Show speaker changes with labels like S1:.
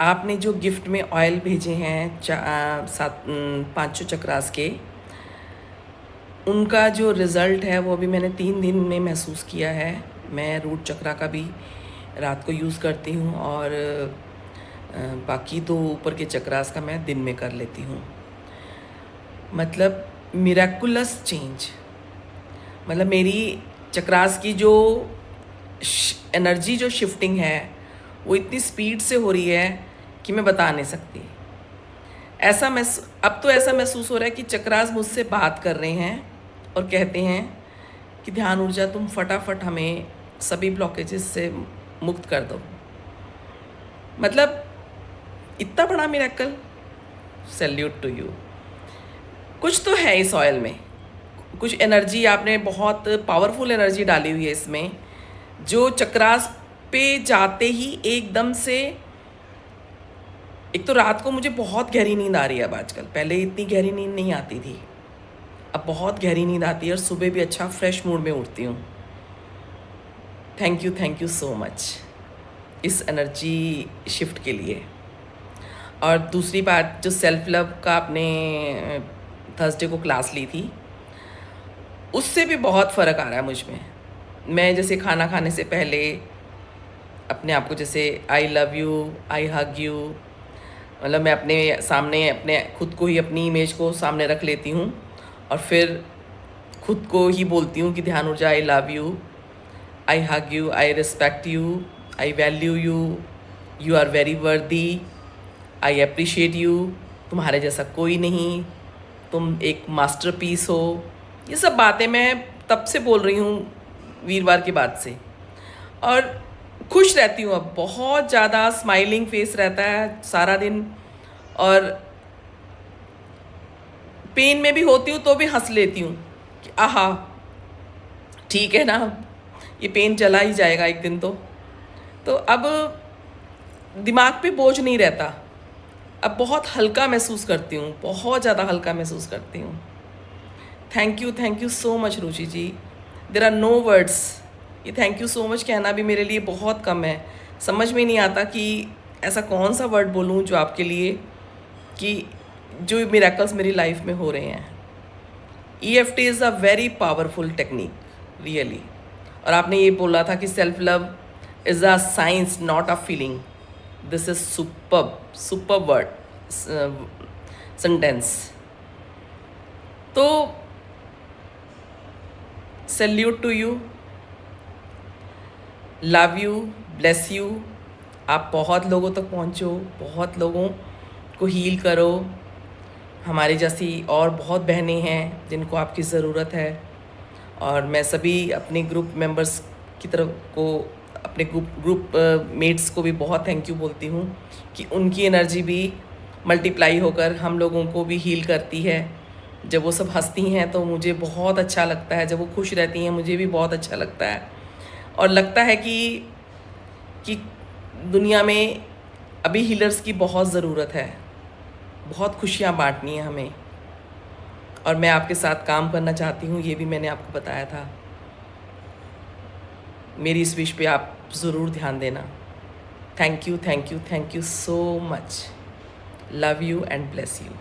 S1: आपने जो गिफ्ट में ऑयल भेजे हैं पाँचों चक्रास के, उनका जो रिज़ल्ट है वो भी मैंने 3 दिन में महसूस किया है। मैं रूट चक्रा का भी रात को यूज़ करती हूँ और बाकी 2 ऊपर के चक्रास का मैं दिन में कर लेती हूँ। मतलब मिरेकुलस चेंज, मतलब मेरी चक्रास की जो एनर्जी जो शिफ्टिंग है वो इतनी स्पीड से हो रही है कि मैं बता नहीं सकती। अब तो ऐसा महसूस हो रहा है कि चक्रास मुझसे बात कर रहे हैं और कहते हैं कि ध्यान ऊर्जा तुम फटाफट हमें सभी ब्लॉकेजेस से मुक्त कर दो। मतलब इतना बड़ा मिरेकल, सैल्यूट टू यू। कुछ तो है इस ऑयल में, कुछ एनर्जी आपने बहुत पावरफुल एनर्जी डाली हुई है इसमें, जो चक्रास पे जाते ही एकदम से। एक तो रात को मुझे बहुत गहरी नींद आ रही है अब आजकल, पहले इतनी गहरी नींद नहीं आती थी, अब बहुत गहरी नींद आती है और सुबह भी अच्छा फ्रेश मूड में उठती हूँ। थैंक यू सो मच इस एनर्जी शिफ्ट के लिए। और दूसरी बात, जो सेल्फ लव का आपने थर्सडे को क्लास ली थी, उससे भी बहुत फ़र्क आ रहा है मुझ में। मैं जैसे खाना खाने से पहले अपने आप को जैसे आई love you, I hug you, मतलब मैं अपने सामने अपने खुद को ही, अपनी इमेज को सामने रख लेती हूँ और फिर खुद को ही बोलती हूँ कि ध्यान ऊर्जा I love you, I hug you, I respect you, I value you, you are very worthy, I appreciate you, तुम्हारे जैसा कोई नहीं, तुम एक मास्टरपीस हो। ये सब बातें मैं तब से बोल रही हूँ, वीरवार के बाद से, और खुश रहती हूँ अब। बहुत ज़्यादा स्माइलिंग फेस रहता है सारा दिन, और पेन में भी होती हूँ तो भी हंस लेती हूँ कि आहा ठीक है ना, ये पेन चला ही जाएगा एक दिन। तो अब दिमाग पे बोझ नहीं रहता, अब बहुत हल्का महसूस करती हूँ, बहुत ज़्यादा हल्का महसूस करती हूँ। Thank you so much Ruchi ji, there are no words. ये थैंक यू सो मच कहना भी मेरे लिए बहुत कम है। समझ में नहीं आता कि ऐसा कौन सा वर्ड बोलूँ जो आपके लिए, कि जो मिरेकल्स मेरी लाइफ में हो रहे हैं। EFT is a very powerful technique really. और आपने ये बोला था कि self love is a science not a feeling. This is super word sentence. तो salute to you, love you, bless you. आप बहुत लोगों तक पहुँचो, बहुत लोगों को हील करो। हमारी जैसी और बहुत बहनें हैं जिनको आपकी ज़रूरत है, और मैं सभी अपने ग्रुप मेंबर्स की तरफ को, अपने ग्रुप मेट्स को भी बहुत थैंक यू बोलती हूँ कि उनकी एनर्जी भी मल्टीप्लाई होकर हम लोगों को भी हील करती है। जब वो सब हंसती हैं तो मुझे बहुत अच्छा लगता है, जब वो खुश रहती हैं मुझे भी बहुत अच्छा लगता है, और लगता है कि दुनिया में अभी हीलर्स की बहुत ज़रूरत है। बहुत खुशियाँ बांटनी है हमें, और मैं आपके साथ काम करना चाहती हूँ, ये भी मैंने आपको बताया था। मेरी इस विश पे आप ज़रूर ध्यान देना। Thank you so much. Love you and bless you.